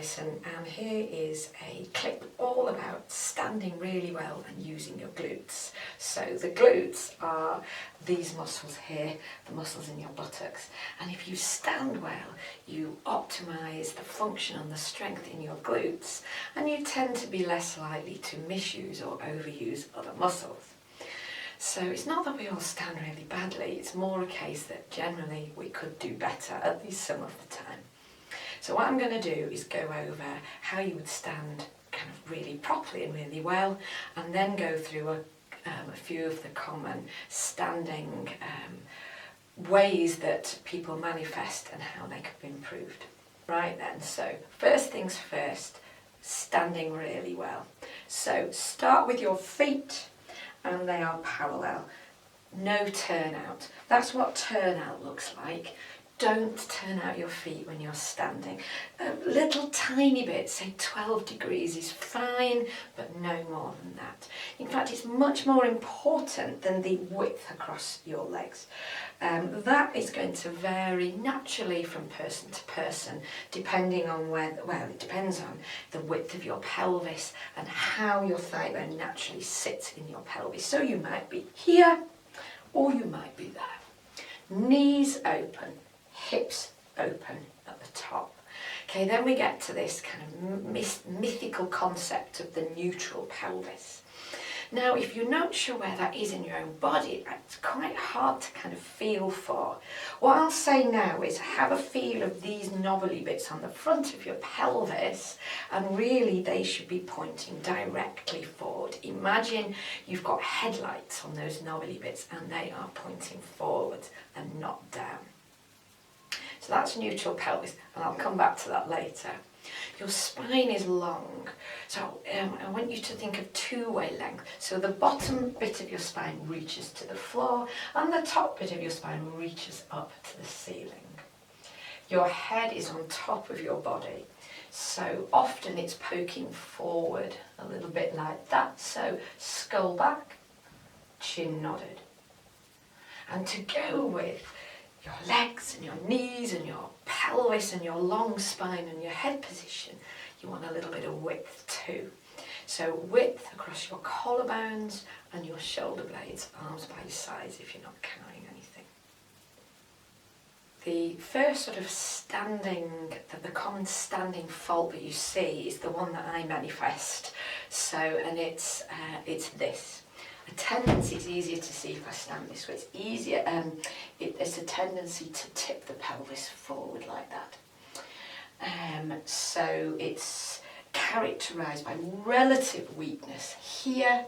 Alison, and here is a clip all about standing really well and using your glutes. So the glutes are these muscles here, the muscles in your buttocks, and if you stand well, you optimise the function and the strength in your glutes, and you tend to be less likely to misuse or overuse other muscles. So it's not that we all stand really badly, it's more a case that generally we could do better, at least some of the time. So what I'm going to do is go over how you would stand kind of really properly and really well, and then go through a few of the common standing ways that people manifest and how they could be improved. Right then, so first things first, standing really well. So start with your feet, and they are parallel. No turnout. That's what turnout looks like. Don't turn out your feet when you're standing. A little tiny bit, say 12 degrees is fine, but no more than that. In fact, it's much more important than the width across your legs. That is going to vary naturally from person to person, depending on it depends on the width of your pelvis and how your thigh bone naturally sits in your pelvis. So you might be here, or you might be there. Knees open, hips open at the top. Okay, then we get to this kind of mythical concept of the neutral pelvis. Now, if you're not sure where that is in your own body, it's quite hard to kind of feel for. What I'll say now is have a feel of these knobbly bits on the front of your pelvis, and really they should be pointing directly forward. Imagine you've got headlights on those knobbly bits and they are pointing forward and not down. So that's neutral pelvis, and I'll come back to that later. Your spine is long, so I want you to think of two-way length. So the bottom bit of your spine reaches to the floor, and the top bit of your spine reaches up to the ceiling. Your head is on top of your body, so often it's poking forward a little bit like that. So skull back, chin nodded. And to go with your legs and your knees and your pelvis and your long spine and your head position, you want a little bit of width too. So width across your collarbones and your shoulder blades, arms by your sides if you're not carrying anything. The first sort of the common standing fault that you see is the one that I manifest. So, and it's this. A tendency, it's easier to see if I stand this way, it's easier, there's a tendency to tip the pelvis forward like that. So it's characterised by relative weakness here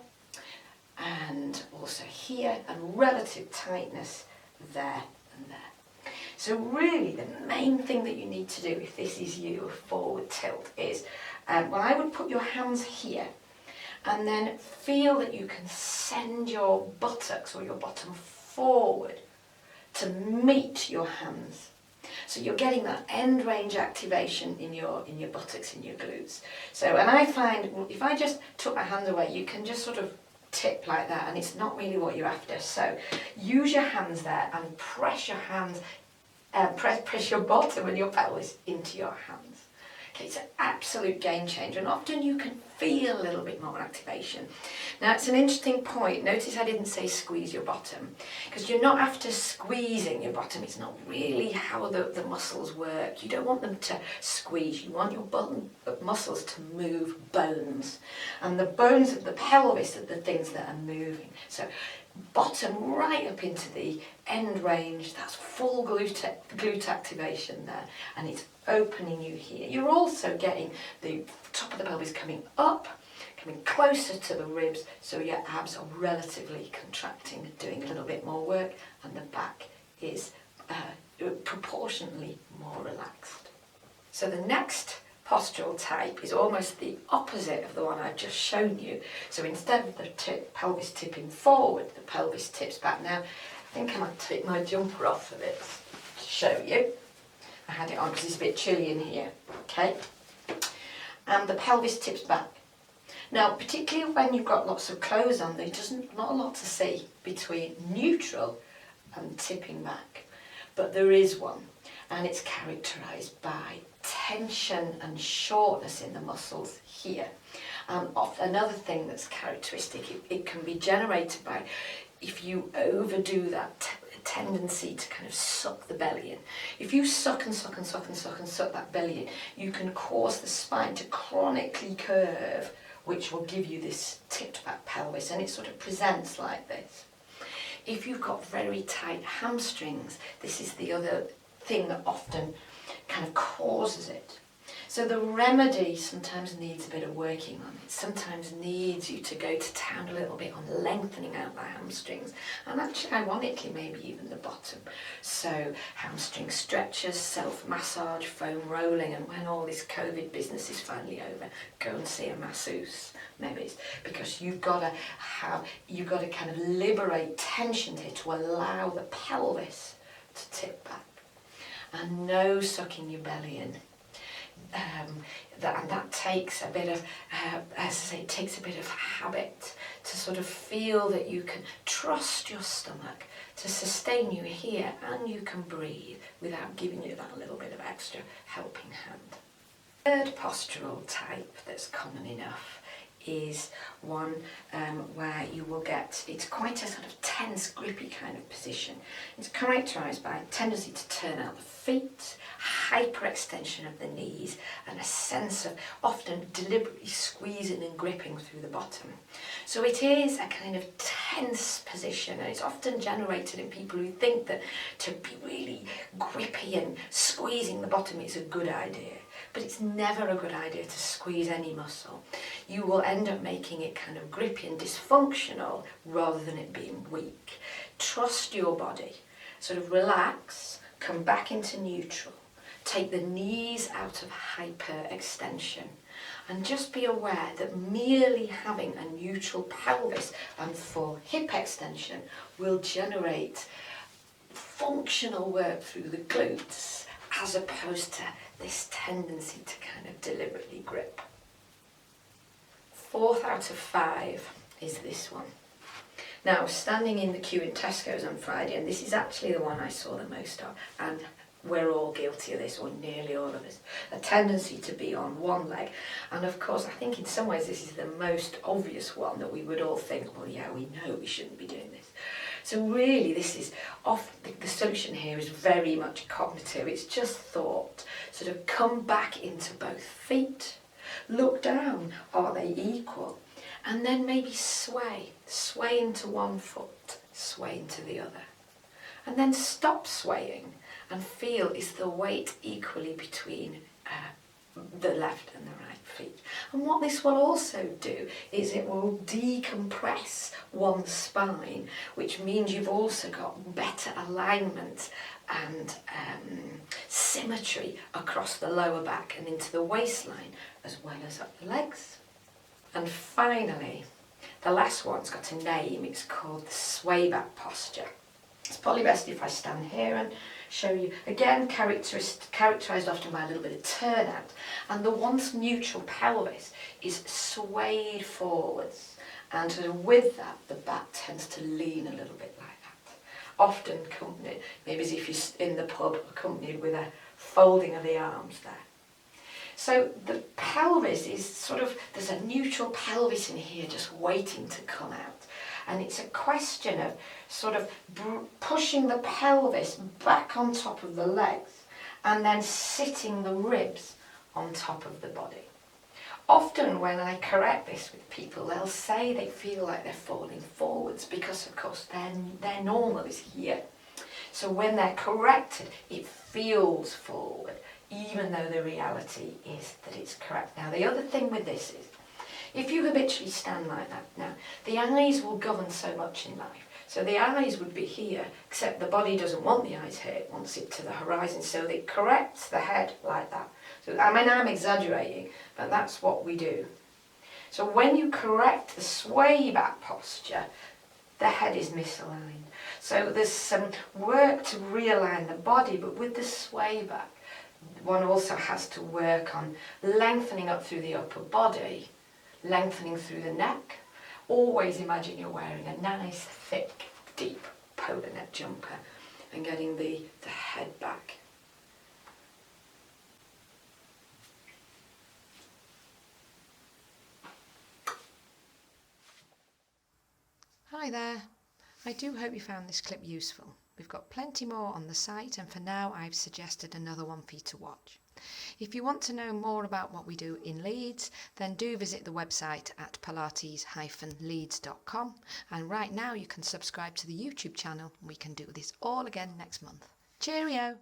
and also here, and relative tightness there and there. So really the main thing that you need to do if this is you, a forward tilt, is, I would put your hands here, and then feel that you can send your buttocks or your bottom forward to meet your hands. So you're getting that end range activation in your buttocks, in your glutes. So, and I find if I just took my hand away, you can just sort of tip like that, and it's not really what you're after. So use your hands there and press your hands, press your bottom and your pelvis into your hands. Okay, it's an absolute game changer, and often you can feel a little bit more activation. Now, it's an interesting point. Notice I didn't say squeeze your bottom, because you're not after squeezing your bottom. It's not really how the muscles work. You don't want them to squeeze. You want your muscles to move bones, and the bones of the pelvis are the things that are moving. So bottom right up into the end range, that's full glute activation there, and it's opening you here. You're also getting the top of the pelvis coming up, coming closer to the ribs, so your abs are relatively contracting, doing a little bit more work, and the back is proportionately more relaxed. So the next postural type is almost the opposite of the one I've just shown you. So instead of the pelvis tipping forward, the pelvis tips back. Now, I think I might take my jumper off for this to show you. I had it on because it's a bit chilly in here, okay? And the pelvis tips back. Now, particularly when you've got lots of clothes on, there's not a lot to see between neutral and tipping back. But there is one, and it's characterised by tension and shortness in the muscles here. Another thing that's characteristic, it can be generated by if you overdo that tendency to kind of suck the belly in. If you suck and suck and suck and suck and suck that belly in, you can cause the spine to chronically curve, which will give you this tipped back pelvis, and it sort of presents like this. If you've got very tight hamstrings, this is the other thing that often kind of causes it. So the remedy sometimes needs a bit of working on it. Sometimes needs you to go to town a little bit on lengthening out the hamstrings, and actually ironically maybe even the bottom. So hamstring stretches, self-massage, foam rolling, and when all this COVID business is finally over, go and see a masseuse, maybe, because you've got to kind of liberate tension here to allow the pelvis to tip back, and no sucking your belly in. That takes a bit of, as I say, it takes a bit of habit to sort of feel that you can trust your stomach to sustain you here, and you can breathe without giving you that little bit of extra helping hand. Third postural type that's common enough is one where you will get, it's quite a sort of tense, grippy kind of position. It's characterised by a tendency to turn out the feet, hyperextension of the knees, and a sense of often deliberately squeezing and gripping through the bottom. So it is a kind of tense position, and it's often generated in people who think that to be really grippy and squeezing the bottom is a good idea. But it's never a good idea to squeeze any muscle. You will end up making it kind of grippy and dysfunctional rather than it being weak. Trust your body. Sort of relax, come back into neutral. Take the knees out of hyperextension. And just be aware that merely having a neutral pelvis and full hip extension will generate functional work through the glutes, as opposed to this tendency to kind of deliberately grip. 4th out of 5 is this one. Now, standing in the queue in Tesco's on Friday, and this is actually the one I saw the most of, and we're all guilty of this, or nearly all of us, a tendency to be on one leg. And of course, I think in some ways this is the most obvious one that we would all think, well, yeah, we know we shouldn't be doing this. So really, this is the solution here is very much cognitive. It's just thought. Sort of come back into both feet, look down, are they equal? And then maybe sway into one foot, sway into the other. And then stop swaying and feel, is the weight equally between the left and the right feet. And what this will also do is it will decompress one's spine, which means you've also got better alignment and symmetry across the lower back and into the waistline, as well as up the legs. And finally, the last one's got a name. It's called the Swayback posture. It's probably best if I stand here and show you. Again, characterised often by a little bit of turnout. And the once neutral pelvis is swayed forwards. And with that, the back tends to lean a little bit like that. Often accompanied, maybe as if you're in the pub, accompanied with a folding of the arms there. So the pelvis is sort of, there's a neutral pelvis in here just waiting to come out. And it's a question of sort of pushing the pelvis back on top of the legs and then sitting the ribs on top of the body. Often when I correct this with people, they'll say they feel like they're falling forwards because, of course, their normal is here. So when they're corrected, it feels forward, even though the reality is that it's correct. Now, the other thing with this is, if you habitually stand like that now, the eyes will govern so much in life. So the eyes would be here, except the body doesn't want the eyes here, it wants it to the horizon, so it corrects the head like that. So, I mean, I'm exaggerating, but that's what we do. So when you correct the sway back posture, the head is misaligned. So there's some work to realign the body, but with the sway back, one also has to work on lengthening up through the upper body, lengthening through the neck. Always imagine you're wearing a nice, thick, deep polo neck jumper and getting the head back. Hi there. I do hope you found this clip useful. We've got plenty more on the site, and for now I've suggested another one for you to watch. If you want to know more about what we do in Leeds, then do visit the website at pilates-leeds.com, and right now you can subscribe to the YouTube channel and we can do this all again next month. Cheerio!